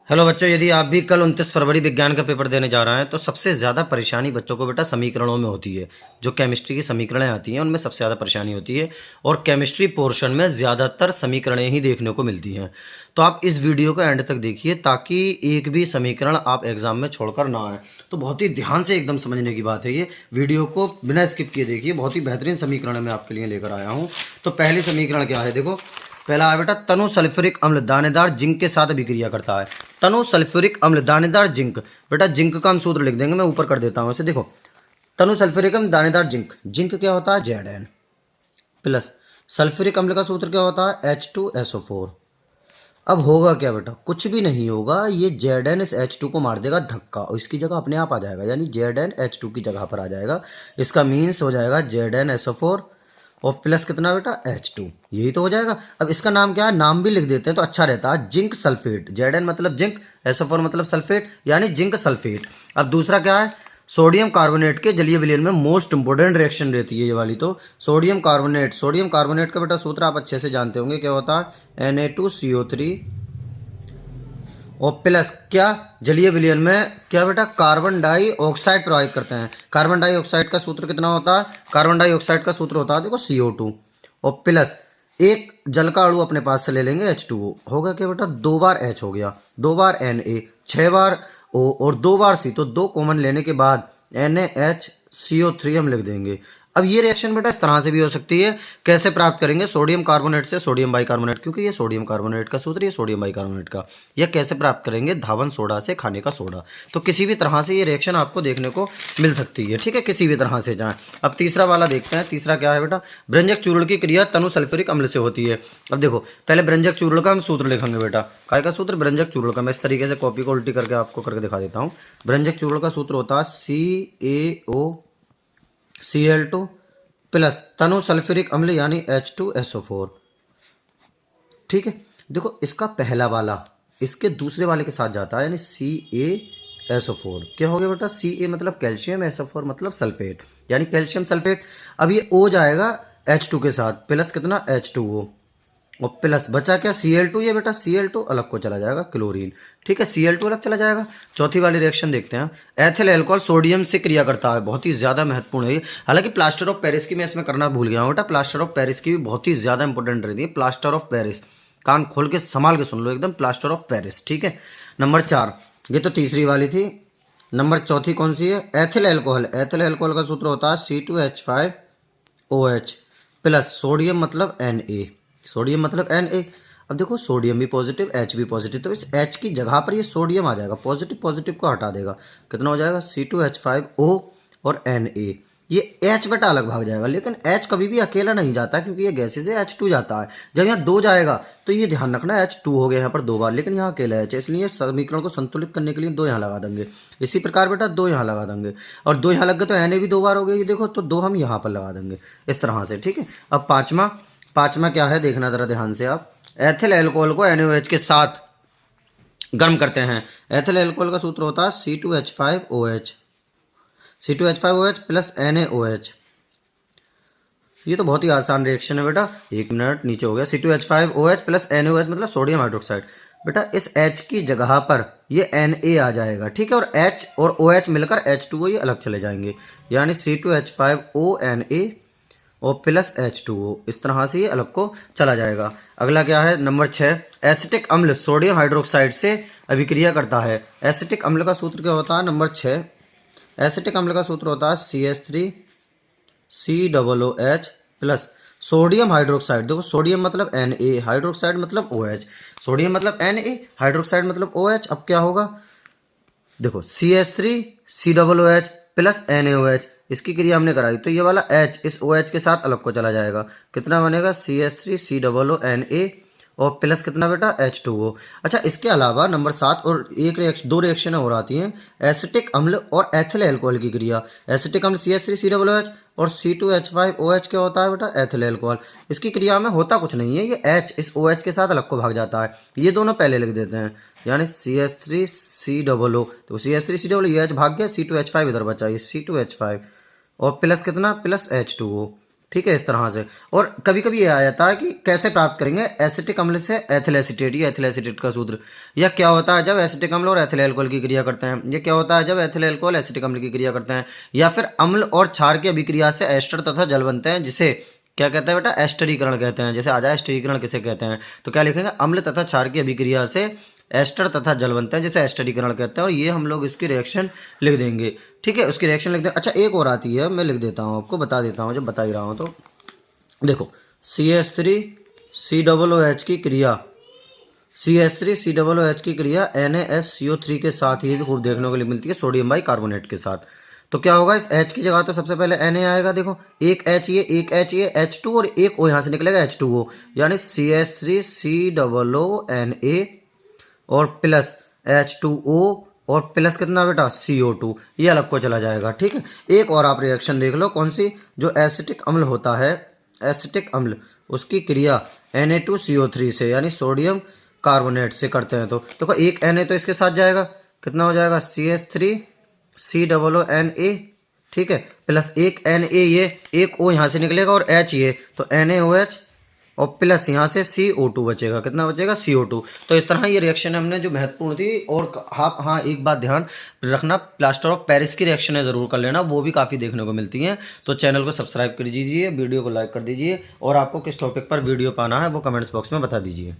Hello बच्चों, यदि आप भी कल 29 फरवरी विज्ञान का पेपर देने जा रहे हैं तो सबसे ज़्यादा परेशानी बच्चों को बेटा समीकरणों में होती है। जो केमिस्ट्री की समीकरणें आती हैं उनमें सबसे ज़्यादा परेशानी होती है और केमिस्ट्री पोर्शन में ज़्यादातर समीकरणें ही देखने को मिलती हैं। तो आप इस वीडियो को एंड तक देखिए ताकि एक भी समीकरण आप एग्जाम में छोड़कर ना आए। तो बहुत ही ध्यान से एकदम समझने की बात है, ये वीडियो को बिना स्किप किए देखिए। बहुत ही बेहतरीन समीकरण मैं आपके लिए लेकर आया हूँ। तो पहली समीकरण क्या है, देखो पहला है बेटा, तनु सल्फ्यूरिक अम्ल दानेदार जिंक के साथ अभिक्रिया करता है। तनु सल्फ्यूरिक अम्ल दानेदार जिंक, बेटा जिंक का हम सूत्र लिख देंगे, मैं ऊपर कर देता हूं इसे। देखो तनु सल्फ्यूरिक अम्ल दानेदार जिंक, जिंक क्या होता है Zn प्लस सल्फ्यूरिक अम्ल का सूत्र क्या होता है H2SO4। अब होगा क्या बेटा, कुछ भी नहीं होगा, ये Zn इस H2 को मार देगा धक्का और इसकी जगह अपने आप आ जाएगा, यानी Zn H2 की जगह पर आ जाएगा। इसका मीन्स हो जाएगा ZnSO4 और प्लस कितना बेटा H2, यही तो हो जाएगा। अब इसका नाम क्या है, नाम भी लिख देते हैं तो अच्छा रहता है, जिंक सल्फेट। Zn मतलब जिंक, SO4 मतलब सल्फेट, यानी जिंक सल्फेट। अब दूसरा क्या है, सोडियम कार्बोनेट के जलीय विलयन में मोस्ट इंपोर्टेंट रिएक्शन रहती है ये वाली। तो सोडियम कार्बोनेट, सोडियम कार्बोनेट का बेटा सूत्र आप अच्छे से जानते होंगे, क्या होता है Na2CO3 और प्लस क्या, जलीय विलयन में क्या बेटा, कार्बन डाइऑक्साइड प्रवाहित करते हैं। कार्बन डाइऑक्साइड का सूत्र कितना होता है, कार्बन डाइऑक्साइड का सूत्र होता है देखो CO2 और प्लस एक जल का अणु अपने पास से ले लेंगे H2O। होगा क्या बेटा, 2 बार H हो गया, 2 बार Na, 6 बार O और 2 बार C, तो 2 कॉमन लेने के बाद NaHCO3 हम लिख देंगे। अब ये रिएक्शन बेटा इस तरह से भी हो सकती है, कैसे प्राप्त करेंगे, सोडियम कार्बोनेट से सोडियम बाइकार्बोनेट, क्योंकि ये सोडियम कार्बोनेट का सूत्र, ये सोडियम बाइकार्बोनेट का। या कैसे प्राप्त करेंगे, धावन सोडा से खाने का सोडा। तो किसी भी तरह से ये रिएक्शन आपको देखने को मिल सकती है, ठीक है, किसी भी तरह से जाए। अब तीसरा वाला देखते हैं, तीसरा क्या है बेटा, ब्रंजक चूर्ण की क्रिया तनु सल्फ्यूरिक अम्ल से होती है। अब देखो पहले ब्रंजक चूर्ण का हम सूत्र लिखेंगे बेटा, काय का सूत्र, ब्रंजक चूर्ण का। मैं इस तरीके से कॉपी को उल्टी करके आपको करके दिखा देता हूँ। ब्रंजक चूर्ण का सूत्र होता है CaOCl2 प्लस तनु सल्फ्यूरिक अम्ल यानी H2SO4, ठीक है। देखो इसका पहला वाला इसके दूसरे वाले के साथ जाता है, यानी CaSO4। क्या हो गया बेटा, Ca मतलब कैल्शियम, SO4 मतलब सल्फेट, यानी कैल्शियम सल्फेट। अब ये O जाएगा H2 के साथ, प्लस कितना H2O और प्लस बचा क्या Cl2, ये बेटा Cl2 अलग को चला जाएगा, क्लोरीन, ठीक है, Cl2 अलग चला जाएगा। चौथी वाली रिएक्शन देखते हैं, एथिल अल्कोहल सोडियम से क्रिया करता है, बहुत ही ज़्यादा महत्वपूर्ण है ये। हालांकि प्लास्टर ऑफ पेरिस की मैं इसमें करना भूल गया हूँ बेटा, प्लास्टर ऑफ पेरिस की भी बहुत ही ज़्यादा इंपॉर्टेंट रहती है। प्लास्टर ऑफ पेरिस, कान खोल के संभाल के सुन लो एकदम, प्लास्टर ऑफ पेरिस, ठीक है। नंबर 4, ये तो तीसरी वाली थी। नंबर चौथी कौन सी है, एथिल अल्कोहल। एथिल अल्कोहल का सूत्र होता है C2H5OH प्लस सोडियम मतलब Na, सोडियम मतलब Na। अब देखो सोडियम भी पॉजिटिव, H भी पॉजिटिव, तो इस H की जगह पर ये सोडियम आ जाएगा, पॉजिटिव पॉजिटिव को हटा देगा, कितना हो जाएगा C2H5O और Na। ये H बेटा अलग भाग जाएगा, लेकिन H कभी भी अकेला नहीं जाता क्योंकि ये गैसेज से H2 जाता है। जब यहाँ 2 जाएगा तो ये ध्यान रखना H2 हो गया यहाँ पर 2 बार, लेकिन यहाँ अकेला H, इसलिए समीकरण को संतुलित करने के लिए 2 यहाँ लगा देंगे। इसी प्रकार बेटा 2 यहाँ लगा देंगे और 2 यहाँ लग गए तो Na भी 2 बार हो गए, ये देखो, तो 2 हम यहाँ पर लगा देंगे इस तरह से, ठीक है। अब पांचवा क्या है, देखना जरा ध्यान से आप। एथिल अल्कोहल को NaOH के साथ गर्म करते हैं। एथिल अल्कोहल का सूत्र होता है C2H5OH, C2H5OH प्लस NaOH। ये तो बहुत ही आसान रिएक्शन है बेटा, 1 मिनट, नीचे हो गया, C2H5OH प्लस NaOH मतलब सोडियम हाइड्रोक्साइड। बेटा इस H की जगह पर ये Na आ जाएगा, ठीक है, और H और OH मिलकर H2O ये अलग चले जाएंगे, यानी C2H5ONa और प्लस H2O, इस तरह से ये अलग को चला जाएगा। अगला क्या है, नंबर 6, एसिटिक अम्ल सोडियम हाइड्रोक्साइड से अभिक्रिया करता है। एसिटिक अम्ल का सूत्र क्या होता है, नंबर 6, एसिटिक अम्ल का सूत्र होता है CH3COOH प्लस सोडियम हाइड्रोक्साइड। देखो सोडियम मतलब Na, हाइड्रोक्साइड मतलब OH, सोडियम मतलब Na, हाइड्रोक्साइड मतलब OH। अब क्या होगा, देखो CH3COOH प्लस NaOH, इसकी क्रिया हमने कराई तो ये वाला H इस OH के साथ अलग को चला जाएगा, कितना बनेगा CH3COONA और प्लस कितना बेटा H2O। अच्छा इसके अलावा नंबर 7 और दो रिएक्शन और आती हैं, एसिटिक अम्ल और एथिल अल्कोहल की क्रिया। एसिटिक अम्ल CH3COOH और C2H5OH क्या होता है बेटा, एथिल अल्कोहल। इसकी क्रिया में होता कुछ नहीं है, ये H इस OH के साथ अलग को भाग जाता है, ये दोनों पहले लिख देते हैं, यानी CH3COO, तो CH3COO ये H भाग गया, C2H5 इधर बचा, ये C2H5 और प्लस कितना प्लस H2O ठीक है, इस तरह से। और कभी कभी ये आ जाता है कि कैसे प्राप्त करेंगे एसिटिक अम्ल से एथिल एसीटेट, ये एथिल एसीटेट का सूत्र। या क्या होता है जब एसिटिक अम्ल और एथिल अल्कोहल की क्रिया करते हैं, ये क्या होता है जब एथिल अल्कोहल एसिटिक अम्ल की क्रिया करते हैं। या फिर अम्ल और क्षार की अभिक्रिया से एस्टर तथा जल बनते हैं, जिसे क्या कहते हैं बेटा, एस्टरीकरण कहते हैं। जैसे आ जाए एस्टरीकरण किसे कहते हैं, तो क्या लिखेंगे, अम्ल तथा क्षार की अभिक्रिया से एस्टर तथा जल बनते हैं, जिसे एस्टरीकरण कहते हैं। और ये हम लोग इसकी रिएक्शन लिख देंगे। ठीक है, उसकी रिएक्शन लिख देंगे। अच्छा, एक और आती है, मैं लिख देता हूँ, आपको बता देता हूँ जब बता ही रहा हूँ तो। देखो, CH3COOH की क्रिया, CH3COOH की क्रिया NaSCO3 के साथ, ये भी खूब देखने को मिलती है सोडियम बाई कार्बोनेट के साथ। तो क्या होगा, इस H की जगह तो सबसे पहले Na आएगा। देखो, एक H ये, एक H ये, H2 और एक O यहाँ से निकलेगा H2O, यानी CH3COONA और प्लस H2O और प्लस कितना बेटा, CO2, ये अलग को चला जाएगा। ठीक है, एक और आप रिएक्शन देख लो, कौन सी, जो एसिटिक अम्ल होता है, एसिटिक अम्ल, उसकी क्रिया Na2CO3 से, यानी सोडियम कार्बोनेट से करते हैं। तो देखो, एक Na तो इसके साथ जाएगा, कितना हो जाएगा, CH3COONA, ठीक है, प्लस एक Na ये, एक O यहाँ से निकलेगा और H ये, तो NaOH और प्लस यहाँ से CO2 बचेगा, कितना बचेगा, CO2। तो इस तरह ये रिएक्शन हमने जो महत्वपूर्ण थी। और हाँ हाँ, एक बात ध्यान रखना, प्लास्टर ऑफ पेरिस की रिएक्शन है ज़रूर कर लेना, वो भी काफ़ी देखने को मिलती हैं। तो चैनल को सब्सक्राइब कर दीजिए, वीडियो को लाइक कर दीजिए, और आपको किस टॉपिक पर वीडियो पाना है वो कमेंट्स बॉक्स में बता दीजिए।